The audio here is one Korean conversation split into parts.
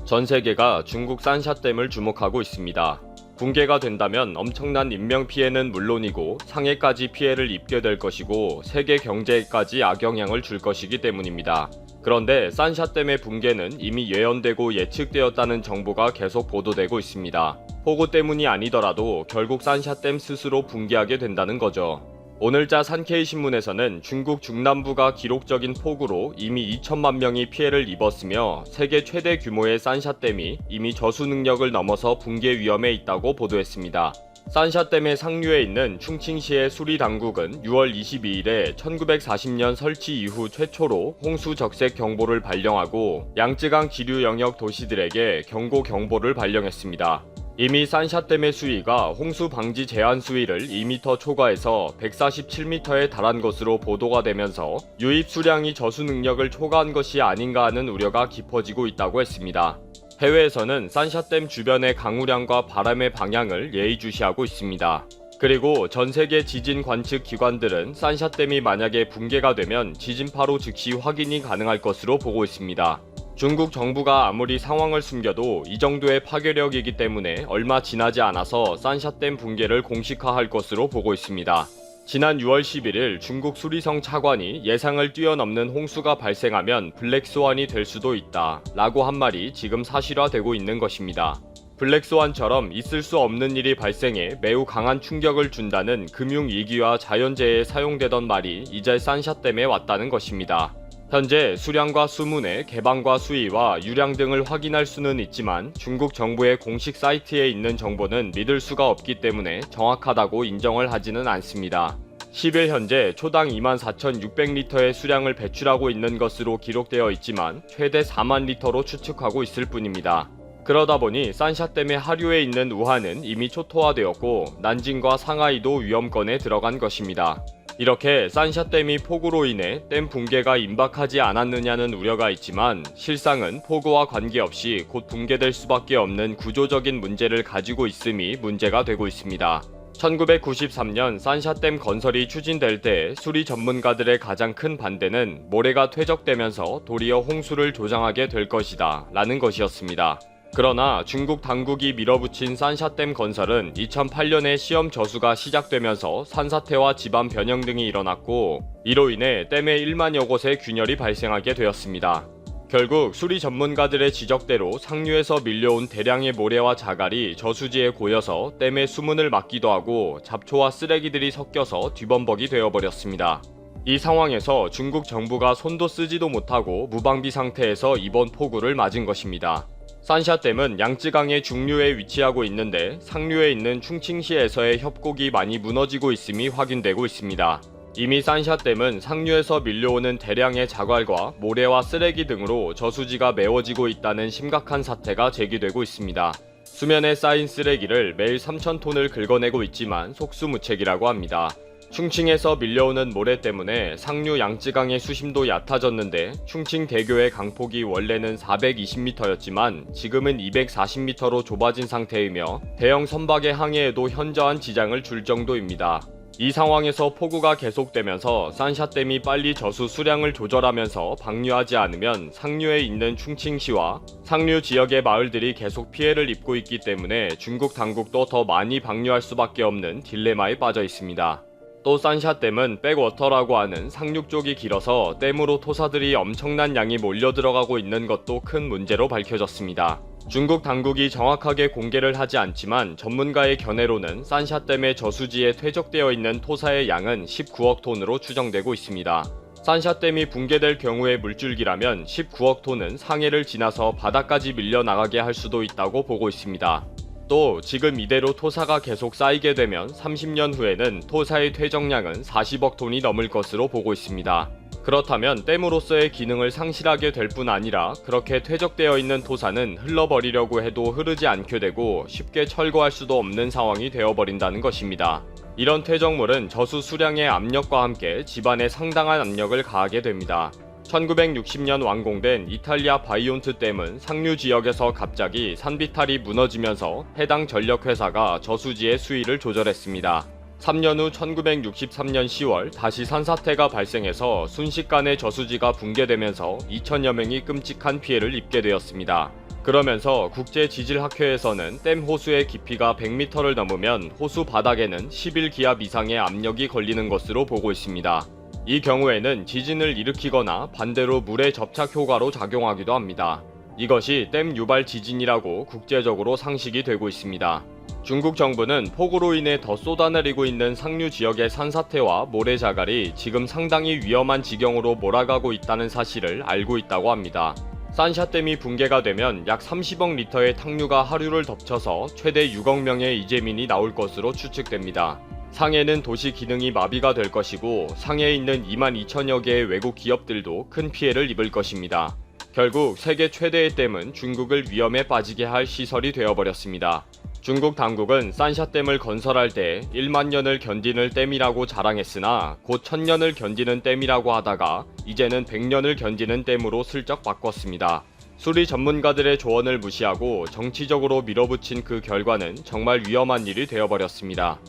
전 세계가 중국 산샤댐을 주목하고 있습니다. 붕괴가 된다면 엄청난 인명피해는 물론이고 상해까지 피해를 입게 될 것이고 세계 경제에까지 악영향을 줄 것이기 때문입니다. 그런데 산샤댐의 붕괴는 이미 예언되고 예측되었다는 정보가 계속 보도되고 있습니다. 폭우 때문이 아니더라도 결국 산샤댐 스스로 붕괴하게 된다는 거죠. 오늘자 산케이신문에서는 중국 중남부가 기록적인 폭우로 이미 2천만 명이 피해를 입었으며 세계 최대 규모의 산샤댐이 이미 저수 능력을 넘어서 붕괴 위험에 있다고 보도했습니다. 산샤댐의 상류에 있는 충칭시의 수리당국은 6월 22일에 1940년 설치 이후 최초로 홍수 적색 경보를 발령하고 양쯔강 기류 영역 도시들에게 경고 경보를 발령했습니다. 이미 산샤댐의 수위가 홍수 방지 제한 수위를 2m 초과해서 147m에 달한 것으로 보도가 되면서 유입 수량이 저수 능력을 초과한 것이 아닌가 하는 우려가 깊어지고 있다고 했습니다. 해외에서는 산샤댐 주변의 강우량과 바람의 방향을 예의주시하고 있습니다. 그리고 전세계 지진 관측 기관들은 산샤댐이 만약에 붕괴가 되면 지진파로 즉시 확인이 가능할 것으로 보고 있습니다. 중국 정부가 아무리 상황을 숨겨도 이 정도의 파괴력이기 때문에 얼마 지나지 않아서 산샤댐 붕괴를 공식화할 것으로 보고 있습니다. 지난 6월 11일 중국 수리성 차관이 예상을 뛰어넘는 홍수가 발생하면 블랙스완이 될 수도 있다 라고 한 말이 지금 사실화되고 있는 것입니다. 블랙스완처럼 있을 수 없는 일이 발생해 매우 강한 충격을 준다는 금융위기와 자연재해에 사용되던 말이 이제 산샤댐에 왔다는 것입니다. 현재 수량과 수문의 개방과 수위와 유량 등을 확인할 수는 있지만 중국 정부의 공식 사이트에 있는 정보는 믿을 수가 없기 때문에 정확하다고 인정을 하지는 않습니다. 10일 현재 초당 24,600리터의 수량을 배출하고 있는 것으로 기록되어 있지만 최대 4만 리터로 추측하고 있을 뿐입니다. 그러다 보니 산샤댐의 하류에 있는 우한은 이미 초토화되었고 난징과 상하이도 위험권에 들어간 것입니다. 이렇게 산샤댐이 폭우로 인해 댐 붕괴가 임박하지 않았느냐는 우려가 있지만 실상은 폭우와 관계없이 곧 붕괴될 수밖에 없는 구조적인 문제를 가지고 있음이 문제가 되고 있습니다. 1993년 산샤댐 건설이 추진될 때 수리 전문가들의 가장 큰 반대는 모래가 퇴적되면서 도리어 홍수를 조장하게 될 것이다 라는 것이었습니다. 그러나 중국 당국이 밀어붙인 산샤댐 건설은 2008년에 시험 저수가 시작되면서 산사태와 지반 변형 등이 일어났고 이로 인해 댐의 1만여 곳에 균열이 발생하게 되었습니다. 결국 수리 전문가들의 지적대로 상류에서 밀려온 대량의 모래와 자갈이 저수지에 고여서 댐의 수문을 막기도 하고 잡초와 쓰레기들이 섞여서 뒤범벅이 되어버렸습니다. 이 상황에서 중국 정부가 손도 쓰지도 못하고 무방비 상태에서 이번 폭우를 맞은 것입니다. 산샤댐은 양쯔강의 중류에 위치하고 있는데 상류에 있는 충칭시에서의 협곡이 많이 무너지고 있음이 확인되고 있습니다. 이미 산샤댐은 상류에서 밀려오는 대량의 자갈과 모래와 쓰레기 등으로 저수지가 메워지고 있다는 심각한 사태가 제기되고 있습니다. 수면에 쌓인 쓰레기를 매일 3,000톤을 긁어내고 있지만 속수무책이라고 합니다. 충칭에서 밀려오는 모래 때문에 상류 양쯔강의 수심도 얕아졌는데 충칭대교의 강폭이 원래는 420m였지만 지금은 240m로 좁아진 상태이며 대형 선박의 항해에도 현저한 지장을 줄 정도입니다. 이 상황에서 폭우가 계속되면서 산샤댐이 빨리 저수 수량을 조절하면서 방류하지 않으면 상류에 있는 충칭시와 상류 지역의 마을들이 계속 피해를 입고 있기 때문에 중국 당국도 더 많이 방류할 수밖에 없는 딜레마에 빠져 있습니다. 또 산샤댐은 백워터라고 하는 상류 쪽이 길어서 댐으로 토사들이 엄청난 양이 몰려들어가고 있는 것도 큰 문제로 밝혀졌습니다. 중국 당국이 정확하게 공개를 하지 않지만 전문가의 견해로는 산샤댐의 저수지에 퇴적되어 있는 토사의 양은 19억 톤으로 추정되고 있습니다. 산샤댐이 붕괴될 경우의 물줄기라면 19억 톤은 상해를 지나서 바다까지 밀려나가게 할 수도 있다고 보고 있습니다. 또 지금 이대로 토사가 계속 쌓이게 되면 30년 후에는 토사의 퇴적량은 40억 톤이 넘을 것으로 보고 있습니다. 그렇다면 댐으로서의 기능을 상실하게 될 뿐 아니라 그렇게 퇴적되어 있는 토사는 흘러버리려고 해도 흐르지 않게 되고 쉽게 철거할 수도 없는 상황이 되어버린다는 것입니다. 이런 퇴적물은 저수 수량의 압력과 함께 집안에 상당한 압력을 가하게 됩니다. 1960년 완공된 이탈리아 바이온트 댐은 상류 지역에서 갑자기 산비탈이 무너지면서 해당 전력회사가 저수지의 수위를 조절했습니다. 3년 후 1963년 10월 다시 산사태가 발생해서 순식간에 저수지가 붕괴되면서 2천여 명이 끔찍한 피해를 입게 되었습니다. 그러면서 국제지질학회에서는 댐 호수의 깊이가 100m를 넘으면 호수 바닥에는 11기압 이상의 압력이 걸리는 것으로 보고 있습니다. 이 경우에는 지진을 일으키거나 반대로 물의 접착 효과로 작용하기도 합니다. 이것이 댐 유발 지진이라고 국제적으로 상식이 되고 있습니다. 중국 정부는 폭우로 인해 더 쏟아내리고 있는 상류 지역의 산사태와 모래자갈이 지금 상당히 위험한 지경으로 몰아가고 있다는 사실을 알고 있다고 합니다. 산샤댐이 붕괴가 되면 약 30억 리터의 탕류가 하류를 덮쳐서 최대 6억 명의 이재민이 나올 것으로 추측됩니다. 상해는 도시 기능이 마비가 될 것이고 상해에 있는 2만 2천여 개의 외국 기업들도 큰 피해를 입을 것입니다. 결국 세계 최대의 댐은 중국을 위험에 빠지게 할 시설이 되어버렸습니다. 중국 당국은 산샤댐을 건설할 때 1만 년을 견디는 댐이라고 자랑했으나 곧 1000년을 견디는 댐이라고 하다가 이제는 100년을 견디는 댐으로 슬쩍 바꿨습니다. 수리 전문가들의 조언을 무시하고 정치적으로 밀어붙인 그 결과는 정말 위험한 일이 되어버렸습니다.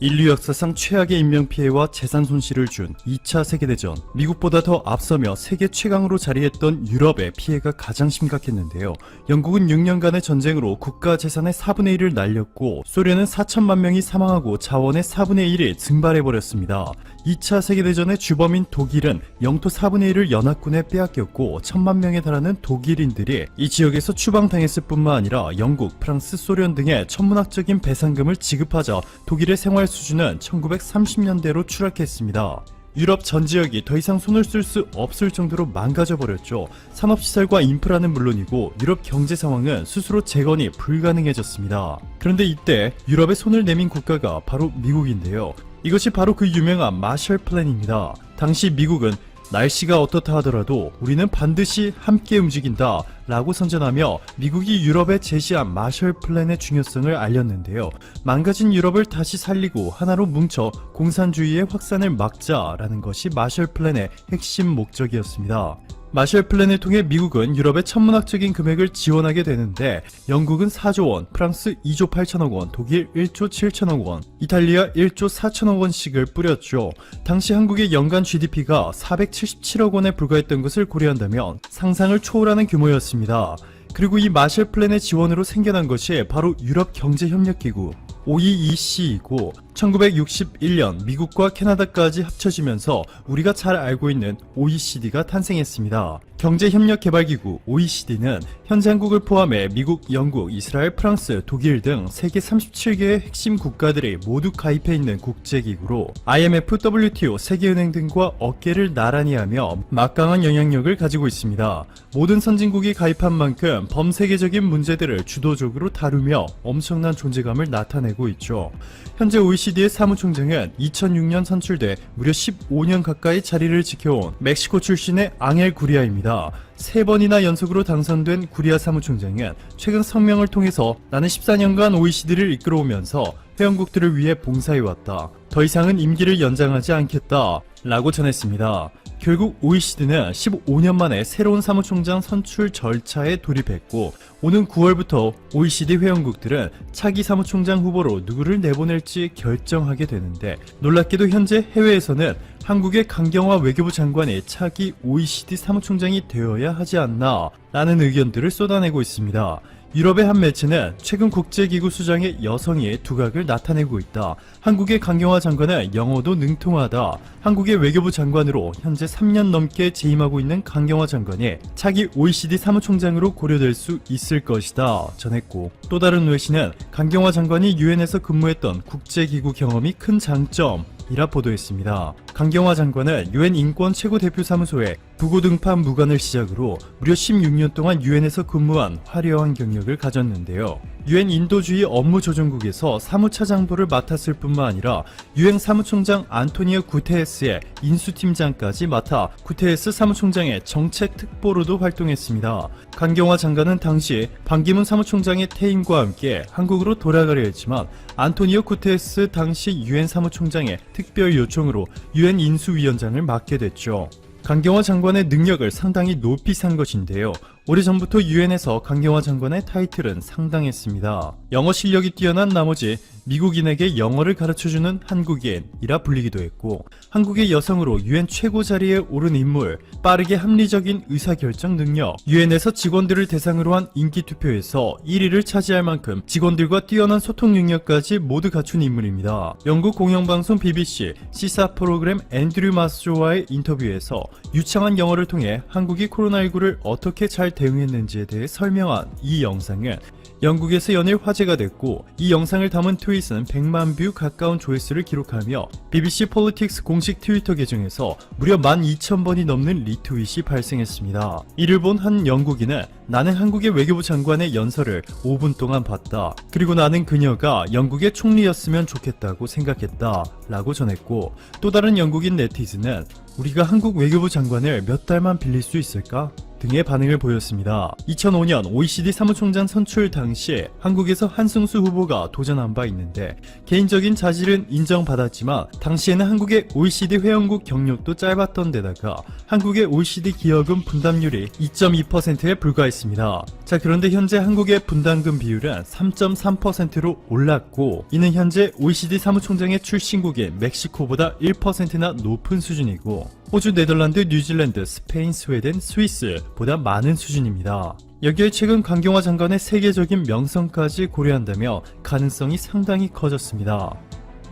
인류 역사상 최악의 인명피해와 재산 손실을 준 2차 세계대전. 미국보다 더 앞서며 세계 최강으로 자리했던 유럽의 피해가 가장 심각했는데요. 영국은 6년간의 전쟁으로 국가 재산의 4분의 1을 날렸고 소련은 4천만 명이 사망하고 자원의 4분의 1이 증발해버렸습니다. 2차 세계대전의 주범인 독일은 영토 4분의 1을 연합군에 빼앗겼고 1000만 명에 달하는 독일인들이 이 지역에서 추방당했을 뿐만 아니라 영국, 프랑스, 소련 등의 천문학적인 배상금을 지급하자 독일의 생활 수준은 1930년대로 추락했습니다. 유럽 전 지역이 더 이상 손을 쓸 수 없을 정도로 망가져버렸죠. 산업시설과 인프라는 물론이고 유럽 경제 상황은 스스로 재건이 불가능해졌습니다. 그런데 이때 유럽에 손을 내민 국가가 바로 미국인데요. 이것이 바로 그 유명한 마셜 플랜입니다. 당시 미국은 날씨가 어떻다 하더라도 우리는 반드시 함께 움직인다 라고 선전하며 미국이 유럽에 제시한 마셜 플랜의 중요성을 알렸는데요. 망가진 유럽을 다시 살리고 하나로 뭉쳐 공산주의의 확산을 막자라는 것이 마셜 플랜의 핵심 목적이었습니다. 마셜 플랜을 통해 미국은 유럽의 천문학적인 금액을 지원하게 되는데 영국은 4조 원, 프랑스 2조 8천억 원, 독일 1조 7천억 원, 이탈리아 1조 4천억 원씩을 뿌렸죠. 당시 한국의 연간 GDP가 477억 원에 불과했던 것을 고려한다면 상상을 초월하는 규모였습니다. 그리고 이 마셜 플랜의 지원으로 생겨난 것이 바로 유럽경제협력기구 OEC이고 1961년 미국과 캐나다까지 합쳐지면서 우리가 잘 알고 있는 OECD가 탄생했습니다. 경제협력개발기구 OECD는 현재 한국을 포함해 미국, 영국, 이스라엘, 프랑스, 독일 등 세계 37개의 핵심 국가들이 모두 가입해 있는 국제기구로 IMF, WTO, 세계은행 등과 어깨를 나란히 하며 막강한 영향력을 가지고 있습니다. 모든 선진국이 가입한 만큼 범세계적인 문제들을 주도적으로 다루며 엄청난 존재감을 나타내고 있죠. 현재 OECD의 사무총장은 2006년 선출돼 무려 15년 가까이 자리를 지켜온 멕시코 출신의 앙헬 구리아입니다. 3번이나 연속으로 당선된 구리아 사무총장은 최근 성명을 통해서 나는 14년간 OECD를 이끌어오면서 회원국들을 위해 봉사해왔다. 더 이상은 임기를 연장하지 않겠다 라고 전했습니다. 결국 OECD는 15년 만에 새로운 사무총장 선출 절차에 돌입했고 오는 9월부터 OECD 회원국들은 차기 사무총장 후보로 누구를 내보낼지 결정하게 되는데 놀랍게도 현재 해외에서는 한국의 강경화 외교부 장관이 차기 OECD 사무총장이 되어야 하지 않나 라는 의견들을 쏟아내고 있습니다. 유럽의 한 매체는 최근 국제기구 수장의 여성의 두각을 나타내고 있다. 한국의 강경화 장관은 영어도 능통하다. 한국의 외교부 장관으로 현재 3년 넘게 재임하고 있는 강경화 장관이 차기 OECD 사무총장으로 고려될 수 있을 것이다 전했고 또 다른 외신은 강경화 장관이 유엔에서 근무했던 국제기구 경험이 큰 장점 이라 보도했습니다. 강경화 장관은 유엔 인권 최고 대표 사무소에 부고 등판 무관을 시작으로 무려 16년 동안 유엔에서 근무한 화려한 경력을 가졌는데요. 유엔 인도주의 업무조정국에서 사무차장부를 맡았을 뿐만 아니라 유엔 사무총장 안토니오 구테레스의 인수팀장까지 맡아 구테레스 사무총장의 정책특보로도 활동했습니다. 강경화 장관은 당시 반기문 사무총장의 퇴임과 함께 한국으로 돌아가려 했지만 안토니오 구테레스 당시 유엔 사무총장의 특별 요청으로 유엔 인수위원장을 맡게 됐죠. 강경화 장관의 능력을 상당히 높이 산 것인데요. 오래전부터 유엔에서 강경화 장관의 타이틀은 상당했습니다. 영어 실력이 뛰어난 나머지 미국인에게 영어를 가르쳐주는 한국인이라 불리기도 했고, 한국의 여성으로 유엔 최고 자리에 오른 인물, 빠르게 합리적인 의사결정 능력, 유엔에서 직원들을 대상으로 한 인기투표에서 1위를 차지할 만큼 직원들과 뛰어난 소통 능력까지 모두 갖춘 인물입니다. 영국 공영방송 BBC 시사 프로그램 앤드류 마스조와의 인터뷰에서 유창한 영어를 통해 한국이 코로나19를 어떻게 잘 대응했는지에 대해 설명한 이 영상은 영국에서 연일 화제가 됐고, 이 영상을 담은 트윗은 100만 뷰 가까운 조회수를 기록하며 BBC 폴리틱스 공식 트위터 계정에서 무려 12,000번이 넘는 리트윗이 발생했습니다. 이를 본 한 영국인은 나는 한국의 외교부 장관의 연설을 5분 동안 봤다. 그리고 나는 그녀가 영국의 총리였으면 좋겠다고 생각했다 라고 전했고, 또 다른 영국인 네티즌은 우리가 한국 외교부 장관을 몇 달만 빌릴 수 있을까? 등의 반응을 보였습니다. 2005년 OECD 사무총장 선출 당시에 한국에서 한승수 후보가 도전한 바 있는데, 개인적인 자질은 인정받았지만 당시에는 한국의 OECD 회원국 경력도 짧았던 데다가 한국의 OECD 기여금 분담률이 2.2%에 불과했습니다. 자, 그런데 현재 한국의 분담금 비율은 3.3%로 올랐고, 이는 현재 OECD 사무총장의 출신국인 멕시코보다 1%나 높은 수준이고, 호주, 네덜란드, 뉴질랜드, 스페인, 스웨덴, 스위스보다 많은 수준입니다. 여기에 최근 강경화 장관의 세계적인 명성까지 고려한다며 가능성이 상당히 커졌습니다.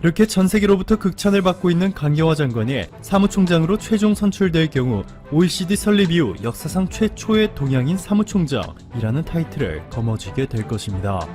이렇게 전 세계로부터 극찬을 받고 있는 강경화 장관이 사무총장으로 최종 선출될 경우 OECD 설립 이후 역사상 최초의 동양인 사무총장이라는 타이틀을 거머쥐게 될 것입니다.